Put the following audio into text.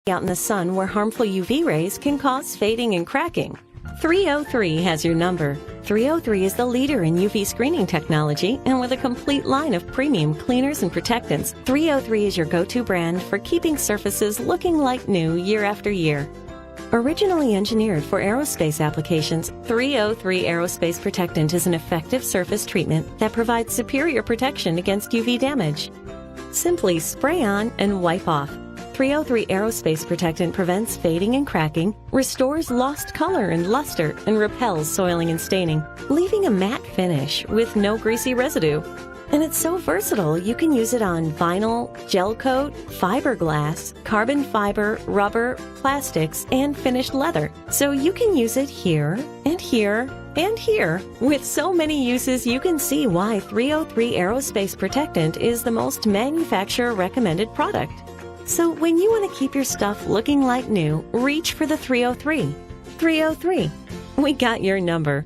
out in the sun where harmful UV rays can cause fading and cracking. 303 has your number. 303 is the leader in UV screening technology, and with a complete line of premium cleaners and protectants, 303 is your go-to brand for keeping surfaces looking like new year after year. Originally engineered for aerospace applications, 303 Aerospace Protectant is an effective surface treatment that provides superior protection against UV damage. Simply spray on and wipe off. 303 Aerospace Protectant prevents fading and cracking, restores lost color and luster, and repels soiling and staining, leaving a matte finish with no greasy residue. And it's so versatile, you can use it on vinyl, gel coat, fiberglass, carbon fiber, rubber, plastics, and finished leather. So you can use it here, and here, and here. With so many uses, you can see why 303 Aerospace Protectant is the most manufacturer-recommended product. So when you want to keep your stuff looking like new, reach for the 303. 303. We got your number.